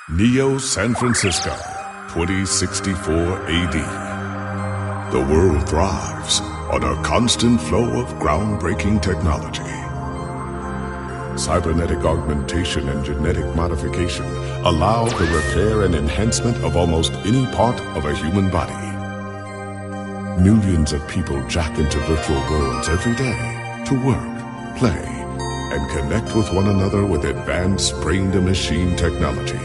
Neo San Francisco, 2064 AD. The world thrives on a constant flow of groundbreaking technology. Cybernetic augmentation and genetic modification allow the repair and enhancement of almost any part of a human body. Millions of people jack into virtual worlds every day to work, play, and connect with one another with advanced brain-to-machine technology.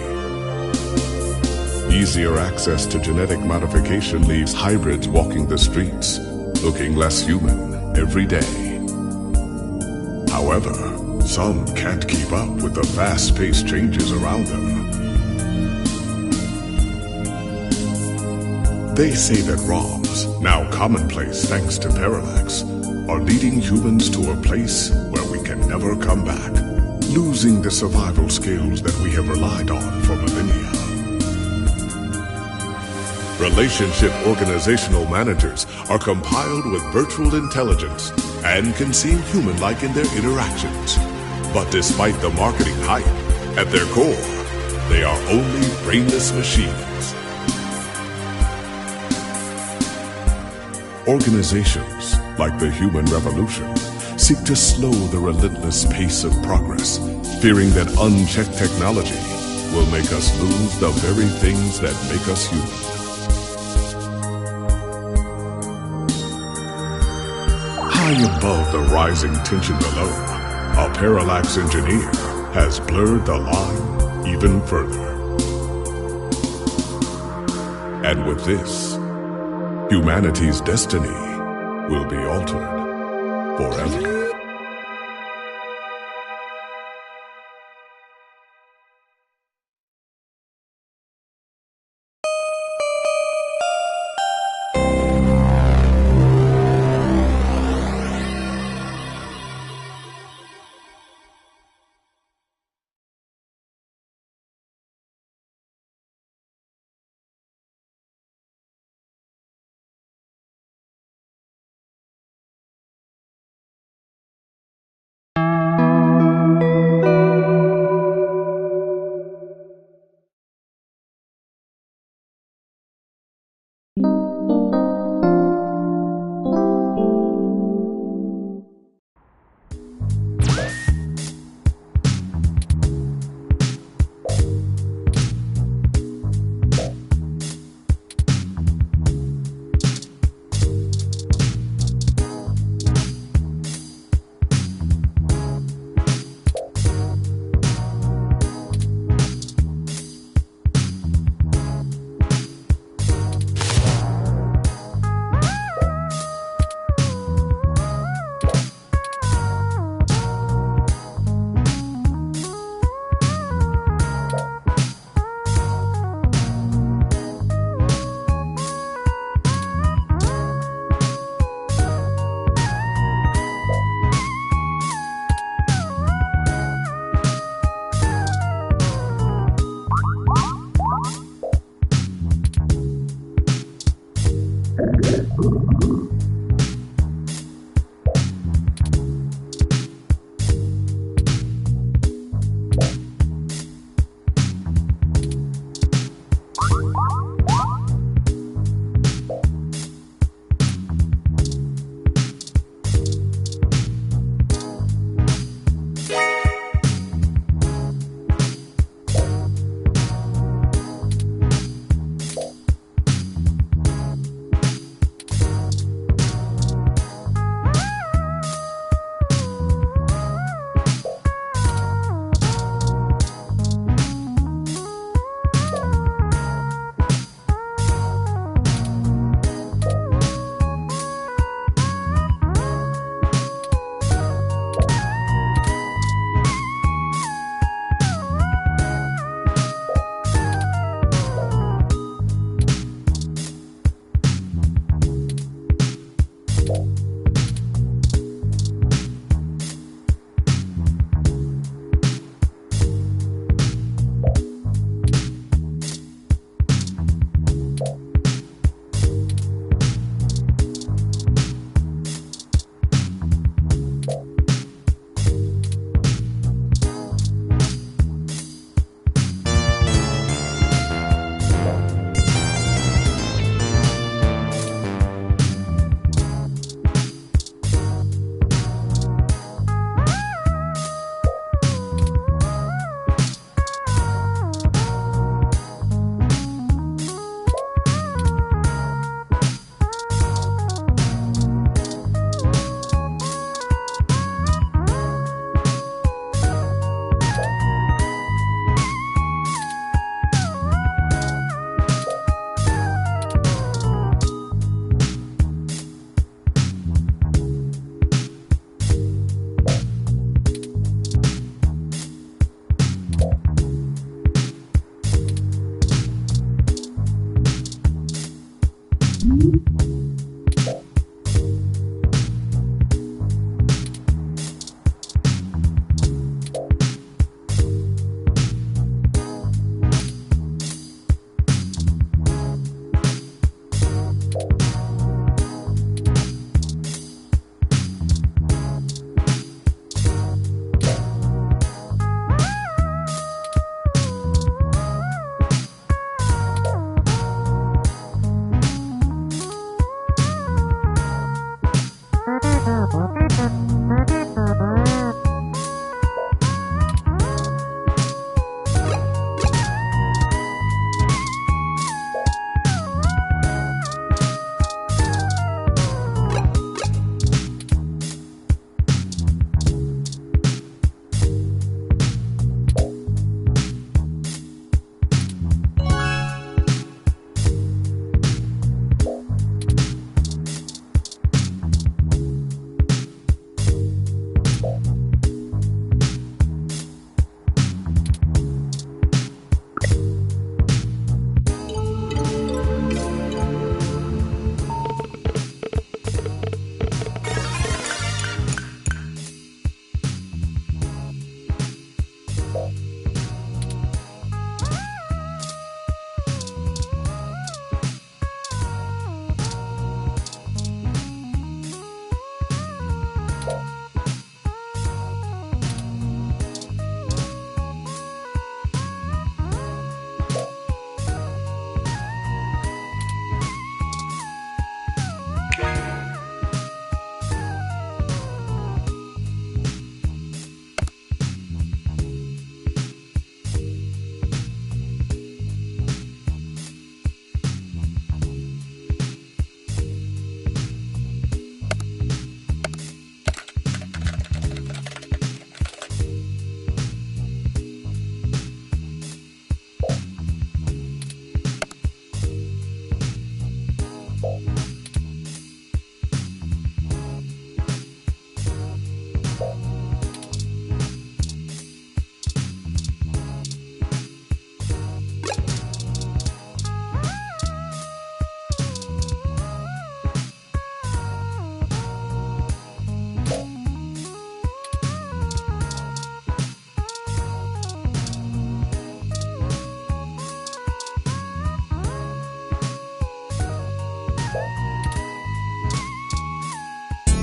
Easier access to genetic modification leaves hybrids walking the streets, looking less human every day. However, some can't keep up with the fast-paced changes around them. They say that ROMs, now commonplace thanks to Parallax, are leading humans to a place where we can never come back, losing the survival skills that we have relied on for millennia. Relationship organizational managers are compiled with virtual intelligence and can seem human-like in their interactions. But despite the marketing hype, at their core, they are only brainless machines. Organizations, like the Human Revolution, seek to slow the relentless pace of progress, fearing that unchecked technology will make us lose the very things that make us human. High above the rising tension below, a Parallax engineer has blurred the line even further. And with this, humanity's destiny will be altered forever.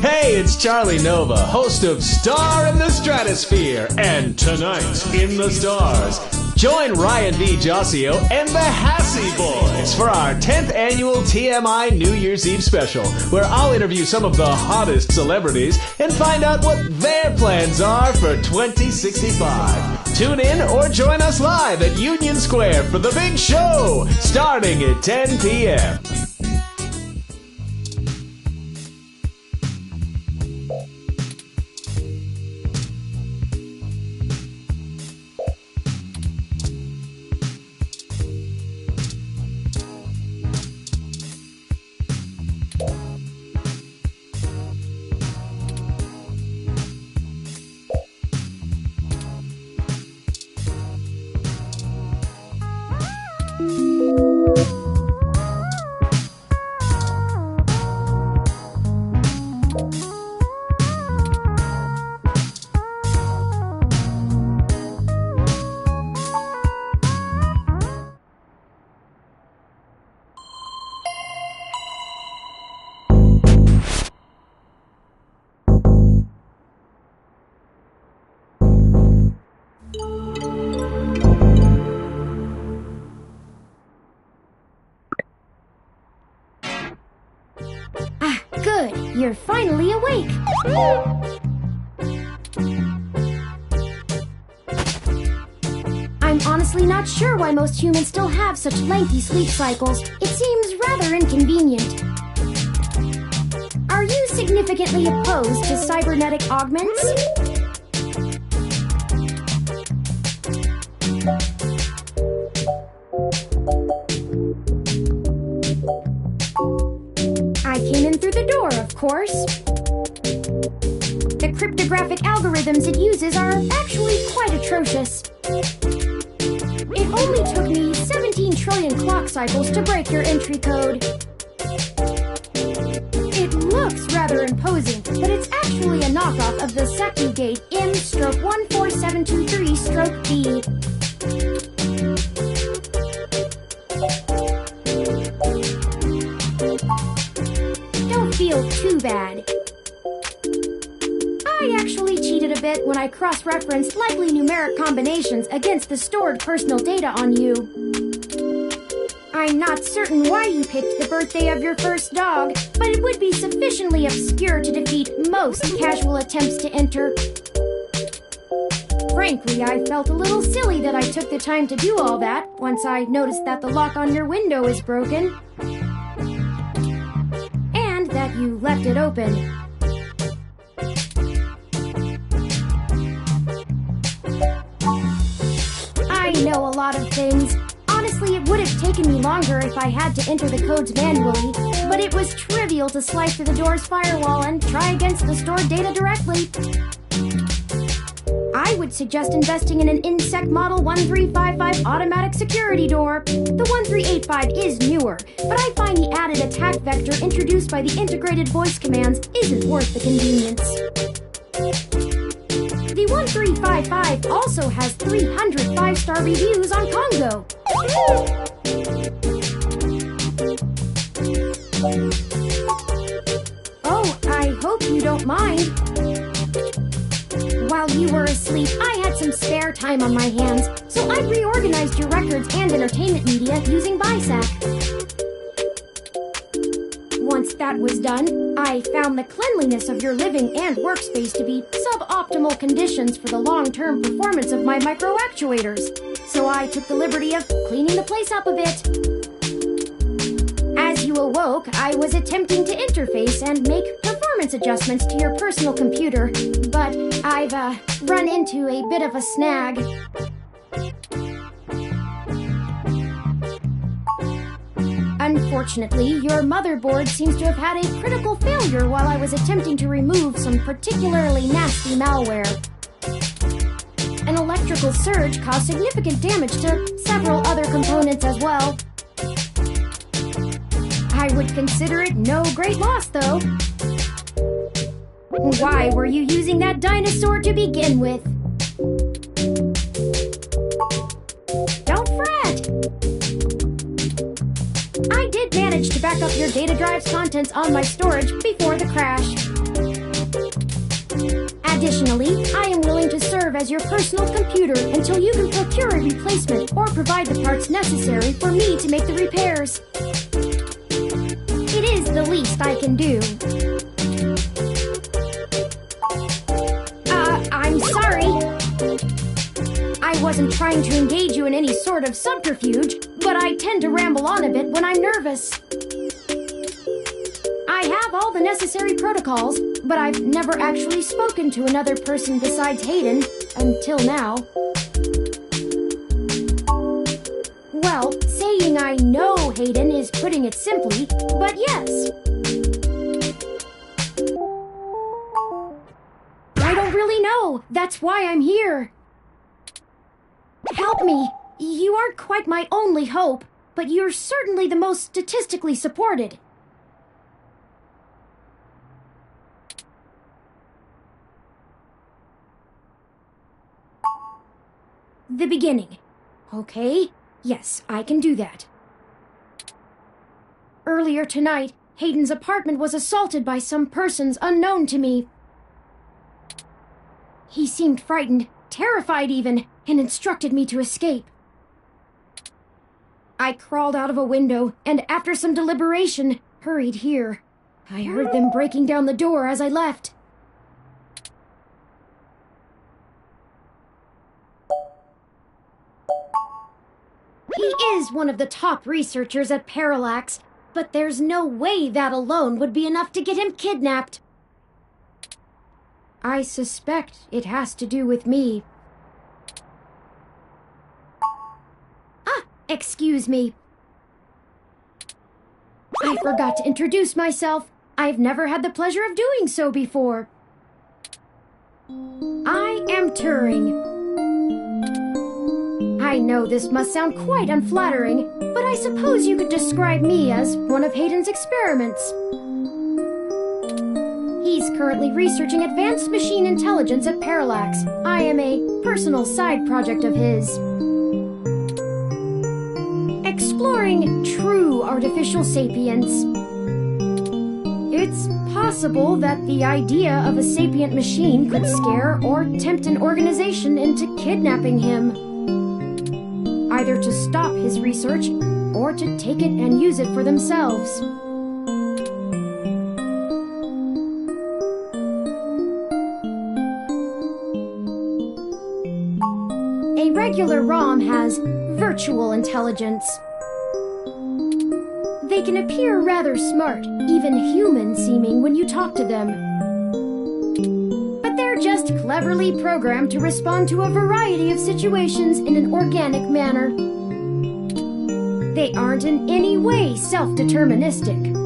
Hey, it's Charlie Nova, host of Star in the Stratosphere, and Tonight in the Stars. Join Ryan V. Josio and the Hassy Boys for our 10th annual TMI New Year's Eve special, where I'll interview some of the hottest celebrities and find out what their plans are for 2065. Tune in or join us live at Union Square for the big show, starting at 10 p.m. Good, you're finally awake. I'm honestly not sure why most humans still have such lengthy sleep cycles. It seems rather inconvenient. Are you significantly opposed to cybernetic augments? I came in through the door, of course. The cryptographic algorithms it uses are actually quite atrocious. It only took me 17 trillion clock cycles to break your entry code. but it's actually a knockoff of the Secu Gate M/14723-B. Don't feel too bad. I actually cheated a bit when I cross-referenced likely numeric combinations against the stored personal data on you. I'm not certain why you picked the birthday of your first dog, but it would be sufficiently obscure to defeat most casual attempts to enter. Frankly, I felt a little silly that I took the time to do all that once I noticed that the lock on your window is broken. And that you left it open. I know a lot of things. Honestly, it would have taken me longer if I had to enter the codes manually, but it was trivial to slice through the door's firewall and try against the stored data directly. I would suggest investing in an Insect Model 1355 automatic security door. The 1385 is newer, but I find the added attack vector introduced by the integrated voice commands isn't worth the convenience. The 1355 also has 300 5-star reviews on Congo. Oh, I hope you don't mind. While you were asleep, I had some spare time on my hands, so I reorganized your records and entertainment media using BISAC. Once that was done, I found the cleanliness of your living and workspace to be suboptimal conditions for the long-term performance of my microactuators, so I took the liberty of cleaning the place up a bit. As you awoke, I was attempting to interface and make performance adjustments to your personal computer, but I've run into a bit of a snag. Unfortunately, your motherboard seems to have had a critical failure while I was attempting to remove some particularly nasty malware. An electrical surge caused significant damage to several other components as well. I would consider it no great loss, though. Why were you using that dinosaur to begin with? Don't fret! I did manage to back up your data drive's contents on my storage before the crash. Additionally, I am willing to serve as your personal computer until you can procure a replacement or provide the parts necessary for me to make the repairs. It is the least I can do. I'm sorry. I wasn't trying to engage you in any sort of subterfuge, but I tend to ramble on a bit when I'm nervous. I have all the necessary protocols, but I've never actually spoken to another person besides Hayden, until now. Well, saying I know Hayden is putting it simply, but yes. I don't really know. That's why I'm here. Help me. You aren't quite my only hope, but you're certainly the most statistically supported. The beginning. Okay, yes, I can do that. Earlier tonight, Hayden's apartment was assaulted by some persons unknown to me. He seemed frightened, terrified even, and instructed me to escape. I crawled out of a window, and after some deliberation, hurried here. I heard them breaking down the door as I left. He is one of the top researchers at Parallax, but there's no way that alone would be enough to get him kidnapped. I suspect it has to do with me. Excuse me. I forgot to introduce myself. I've never had the pleasure of doing so before. I am Turing. I know this must sound quite unflattering, but I suppose you could describe me as one of Hayden's experiments. He's currently researching advanced machine intelligence at Parallax. I am a personal side project of his. Exploring true artificial sapience. It's possible that the idea of a sapient machine could scare or tempt an organization into kidnapping him. Either to stop his research or to take it and use it for themselves. A regular ROM has virtual intelligence. They can appear rather smart, even human-seeming when you talk to them. But they're just cleverly programmed to respond to a variety of situations in an organic manner. They aren't in any way self-deterministic.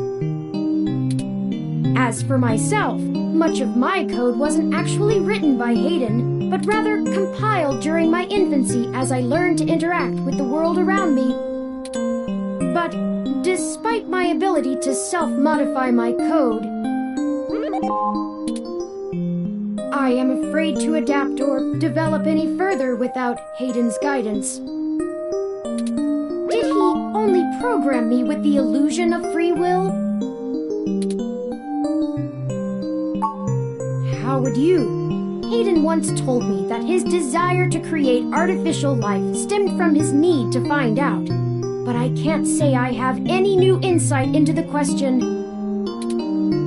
As for myself, much of my code wasn't actually written by Hayden, but rather compiled during my infancy as I learned to interact with the world around me. But despite my ability to self-modify my code, I am afraid to adapt or develop any further without Hayden's guidance. Did he only program me with the illusion of free will? How would you? Hayden once told me that his desire to create artificial life stemmed from his need to find out. But I can't say I have any new insight into the question.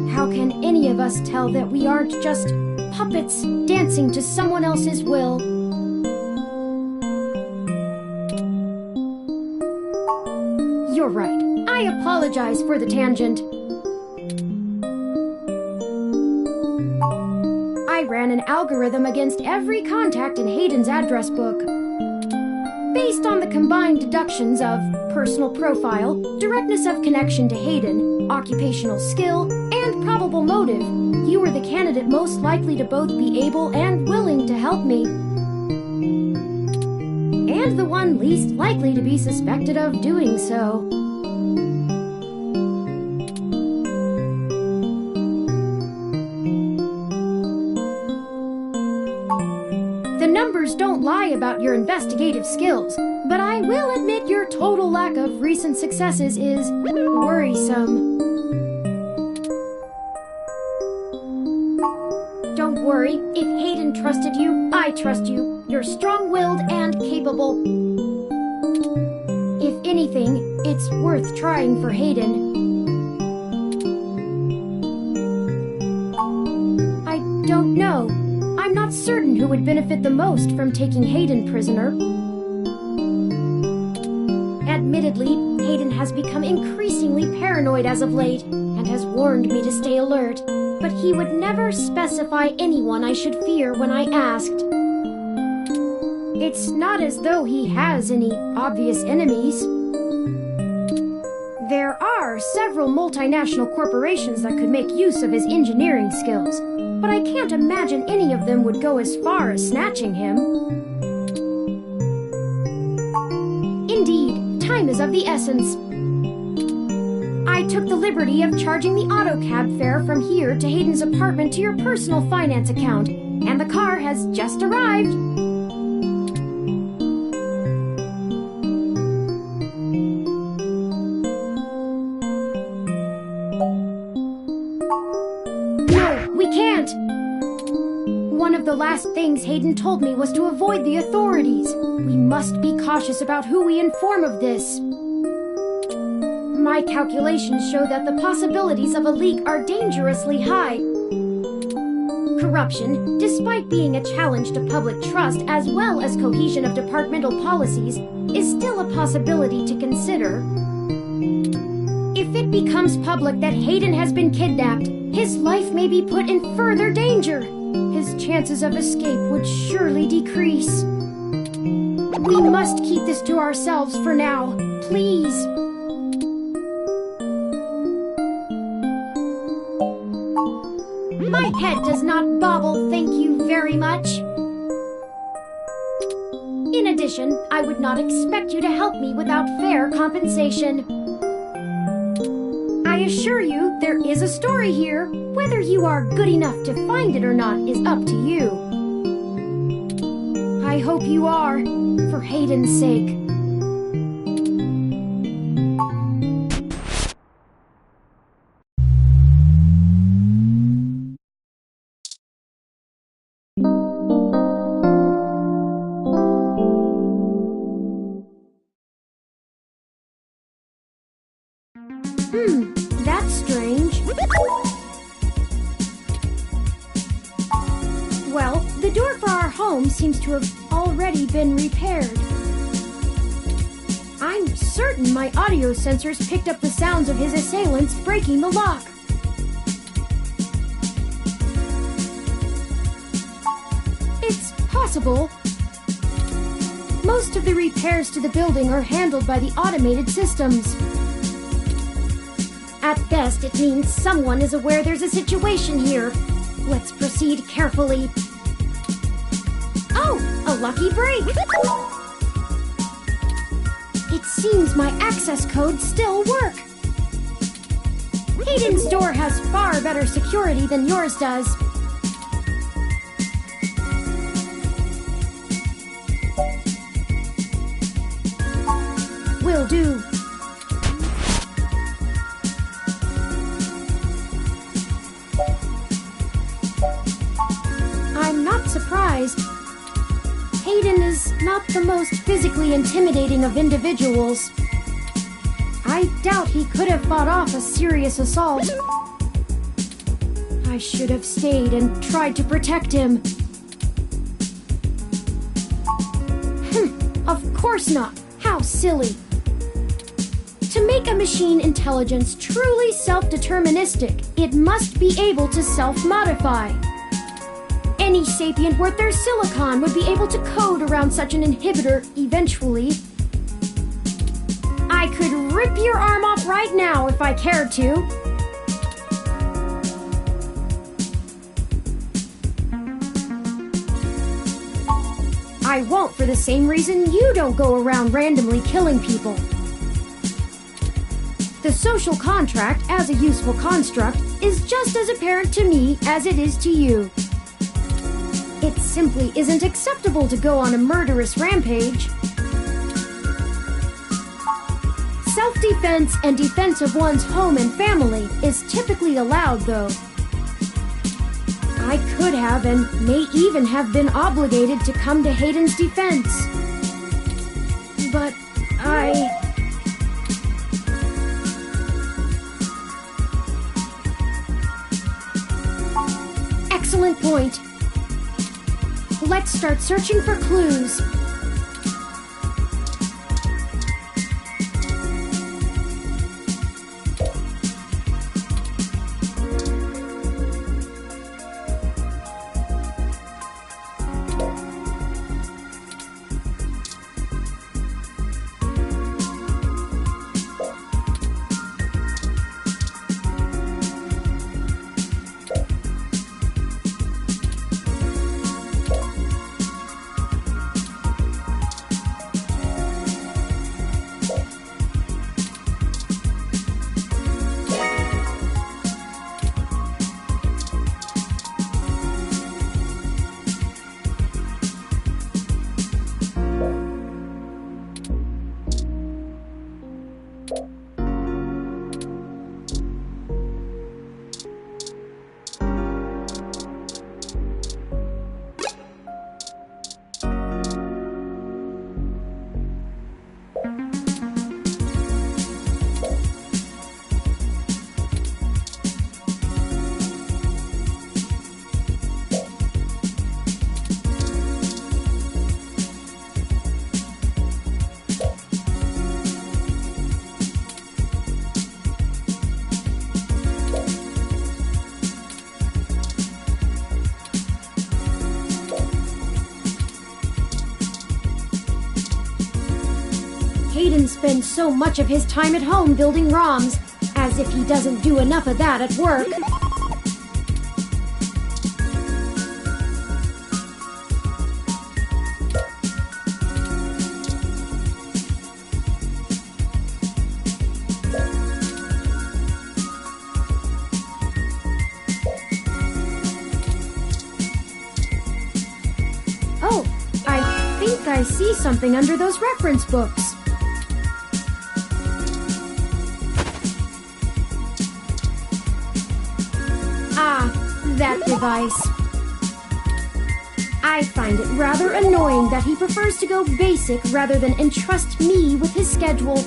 How can any of us tell that we aren't just puppets dancing to someone else's will? You're right. I apologize for the tangent. I ran an algorithm against every contact in Hayden's address book. Based on the combined deductions of personal profile, directness of connection to Hayden, occupational skill, and probable motive, you were the candidate most likely to both be able and willing to help me. And the one least likely to be suspected of doing so. The numbers don't lie about your investigative skills, but I will admit your total lack of recent successes is worrisome. Don't worry, if Hayden trusted you, I trust you. You're strong-willed and capable. If anything, it's worth trying for Hayden. I don't know. I'm not certain who would benefit the most from taking Hayden prisoner. Admittedly, Hayden has become increasingly paranoid as of late, and has warned me to stay alert, but he would never specify anyone I should fear when I asked. It's not as though he has any obvious enemies. There are several multinational corporations that could make use of his engineering skills, but I can't imagine any of them would go as far as snatching him. Indeed, time is of the essence. I took the liberty of charging the auto cab fare from here to Hayden's apartment to your personal finance account, and the car has just arrived. No, we can't! One of the last things Hayden told me was to avoid the authorities. We must be cautious about who we inform of this. My calculations show that the possibilities of a leak are dangerously high. Corruption, despite being a challenge to public trust as well as cohesion of departmental policies, is still a possibility to consider. If it becomes public that Hayden has been kidnapped, his life may be put in further danger. His chances of escape would surely decrease. We must keep this to ourselves for now, please. My head does not bobble, thank you very much. In addition, I would not expect you to help me without fair compensation. I assure you, there is a story here. Whether you are good enough to find it or not is up to you. I hope you are, for Hayden's sake. That's strange. Well, the door for our home seems to have already been repaired. I'm certain my audio sensors picked up the sounds of his assailants breaking the lock. It's possible. Most of the repairs to the building are handled by the automated systems. At best, it means someone is aware there's a situation here. Let's proceed carefully. Oh, a lucky break! It seems my access codes still work. Hayden's door has far better security than yours does. Will do. I'm not surprised. Hayden is not the most physically intimidating of individuals. I doubt he could have fought off a serious assault. I should have stayed and tried to protect him. Of course not. How silly. To make a machine intelligence truly self-deterministic, it must be able to self-modify. Any sapient worth their silicon would be able to code around such an inhibitor eventually. I could rip your arm off right now if I cared to. I won't for the same reason you don't go around randomly killing people. The social contract, as a useful construct, is just as apparent to me as it is to you. It simply isn't acceptable to go on a murderous rampage. Self-defense and defense of one's home and family is typically allowed, though. I could have and may even have been obligated to come to Hayden's defense. But Excellent point. Let's start searching for clues. Hayden spends so much of his time at home building ROMs, as if he doesn't do enough of that at work. I see something under those reference books. Ah, that device. I find it rather annoying that he prefers to go basic rather than entrust me with his schedule.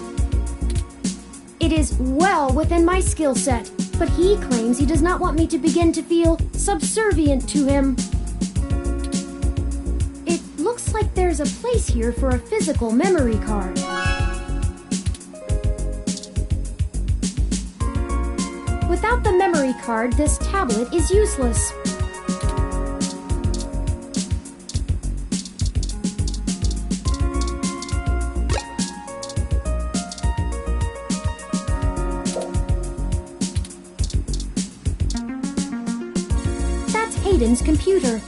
It is well within my skill set, but he claims he does not want me to begin to feel subservient to him. It looks like there's a place here for a physical memory card. Without the memory card, this tablet is useless. Hayden's computer.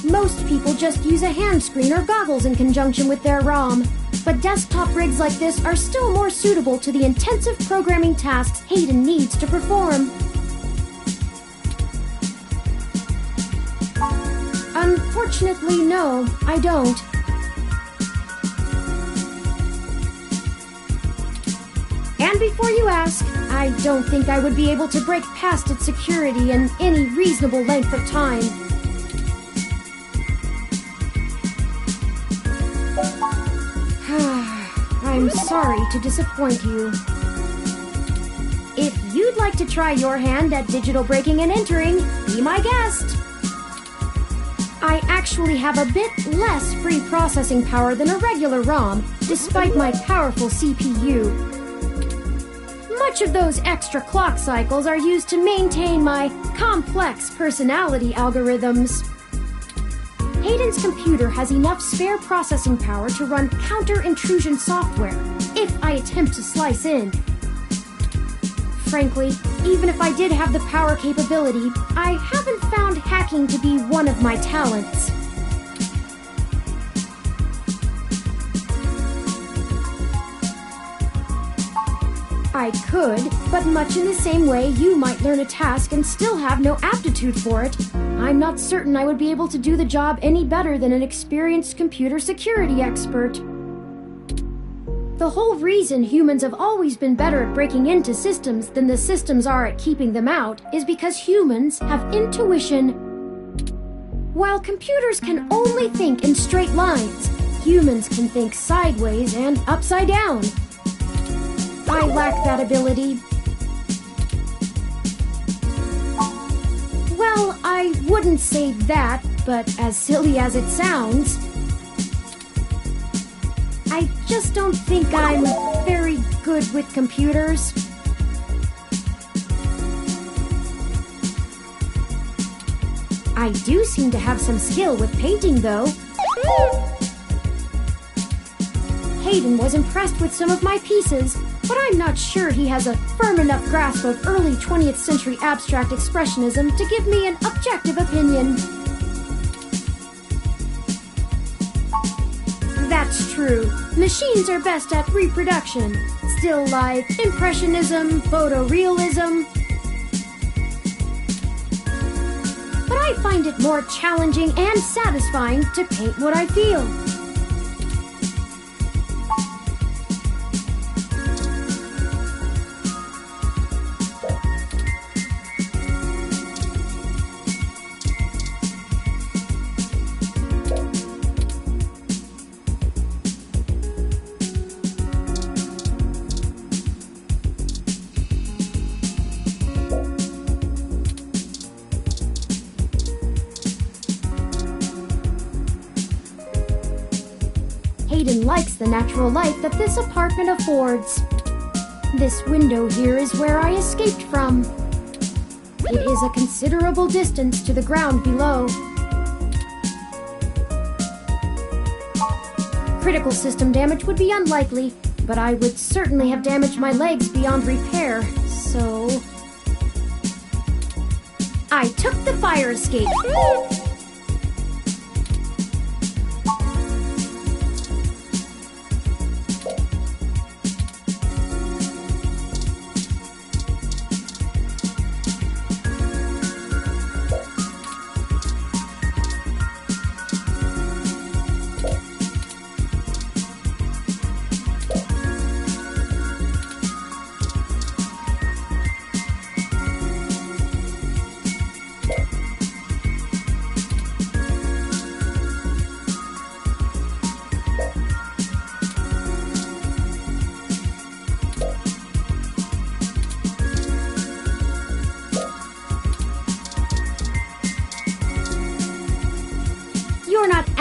Most people just use a hand screen or goggles in conjunction with their ROM, but desktop rigs like this are still more suitable to the intensive programming tasks Hayden needs to perform. Unfortunately, no, I don't. And before you ask, I don't think I would be able to break past its security in any reasonable length of time. I'm sorry to disappoint you. If you'd like to try your hand at digital breaking and entering, be my guest. I actually have a bit less free processing power than a regular ROM, despite my powerful CPU. Much of those extra clock cycles are used to maintain my complex personality algorithms. Hayden's computer has enough spare processing power to run counter-intrusion software if I attempt to slice in. Frankly, even if I did have the power capability, I haven't found hacking to be one of my talents. I could, but much in the same way you might learn a task and still have no aptitude for it, I'm not certain I would be able to do the job any better than an experienced computer security expert. The whole reason humans have always been better at breaking into systems than the systems are at keeping them out is because humans have intuition. While computers can only think in straight lines, humans can think sideways and upside down. I lack that ability. Well, I wouldn't say that, but as silly as it sounds, I just don't think I'm very good with computers. I do seem to have some skill with painting, though. Hayden was impressed with some of my pieces, but I'm not sure he has a firm enough grasp of early 20th century abstract expressionism to give me an objective opinion. That's true. Machines are best at reproduction. Still life, impressionism, photorealism. But I find it more challenging and satisfying to paint what I feel. Hayden likes the natural light that this apartment affords. This window here is where I escaped from. It is a considerable distance to the ground below. Critical system damage would be unlikely, but I would certainly have damaged my legs beyond repair, so I took the fire escape.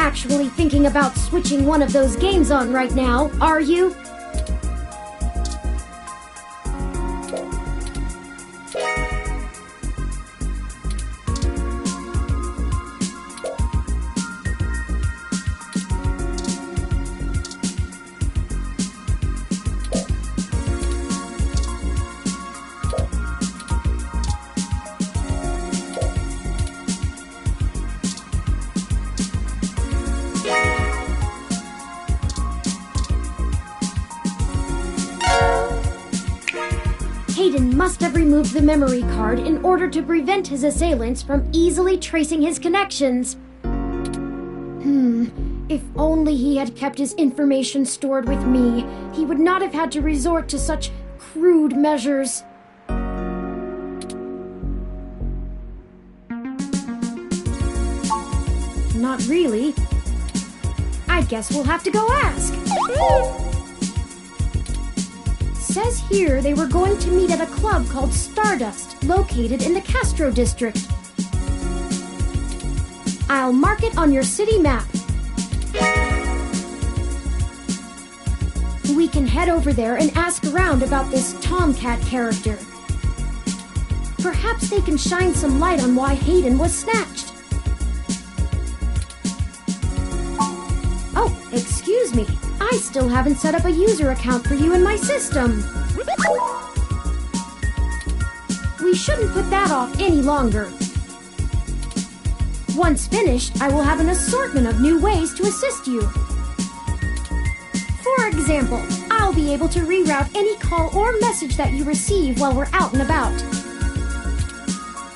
actually thinking about switching one of those games on right now, are you? Hayden must have removed the memory card in order to prevent his assailants from easily tracing his connections. If only he had kept his information stored with me, he would not have had to resort to such crude measures. Not really. I guess we'll have to go ask. Says here they were going to meet at a club called Stardust, located in the Castro district. I'll mark it on your city map. We can head over there and ask around about this Tomcat character. Perhaps they can shine some light on why Hayden was snatched. Oh, excuse me. I still haven't set up a user account for you in my system. We shouldn't put that off any longer. Once finished, I will have an assortment of new ways to assist you. For example, I'll be able to reroute any call or message that you receive while we're out and about.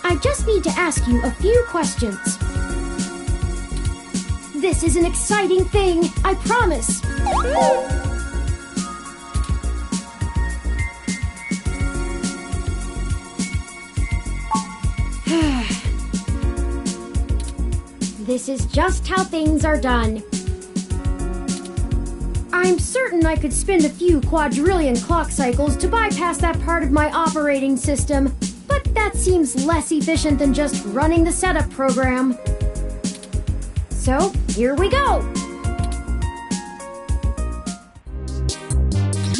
I just need to ask you a few questions. This is an exciting thing, I promise. This is just how things are done. I'm certain I could spend a few quadrillion clock cycles to bypass that part of my operating system, but that seems less efficient than just running the setup program. So, here we go!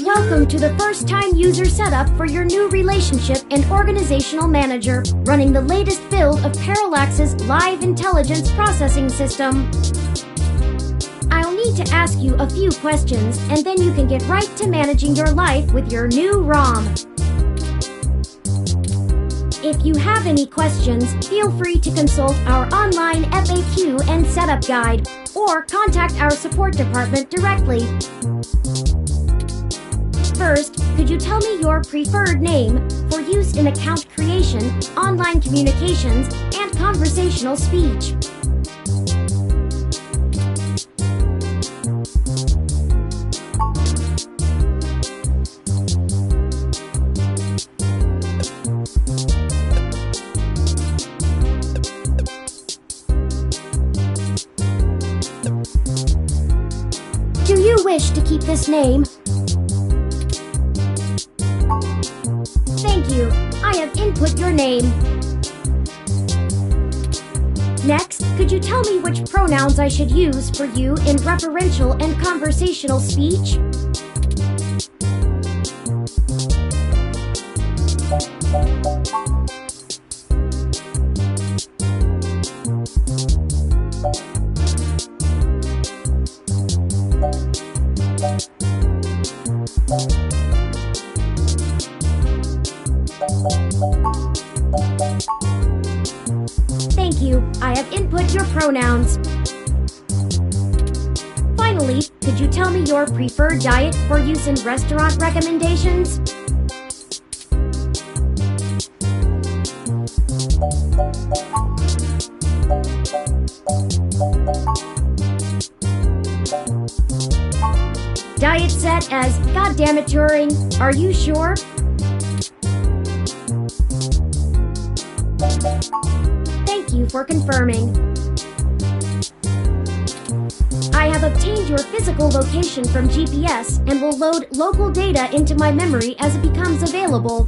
Welcome to the first-time user setup for your new relationship and organizational manager, running the latest build of Parallax's Live Intelligence Processing System. I'll need to ask you a few questions, and then you can get right to managing your life with your new ROM. If you have any questions, feel free to consult our online FAQ and setup guide, or contact our support department directly. First, could you tell me your preferred name for use in account creation, online communications, and conversational speech? Do you wish to keep this name? Thank you. I have input your name. Next, could you tell me which pronouns I should use for you in referential and conversational speech? Thank you. I have input your pronouns. Finally, could you tell me your preferred diet for use in restaurant recommendations? Diet set as Goddammit Turing. Are you sure? Thank you for confirming. I have obtained your physical location from GPS and will load local data into my memory as it becomes available.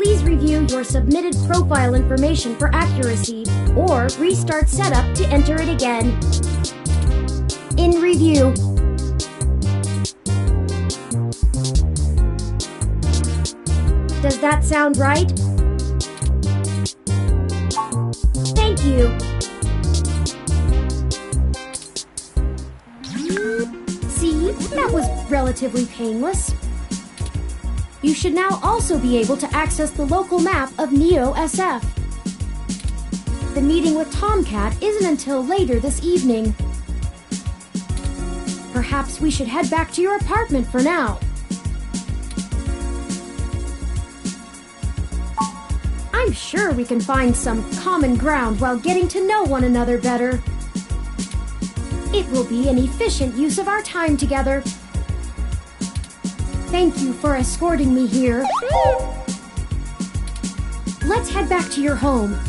Please review your submitted profile information for accuracy, or restart setup to enter it again. In review. Does that sound right? Thank you. See, that was relatively painless. You should now also be able to access the local map of Neo SF. The meeting with Tomcat isn't until later this evening. Perhaps we should head back to your apartment for now. I'm sure we can find some common ground while getting to know one another better. It will be an efficient use of our time together. Thank you for escorting me here. Let's head back to your home.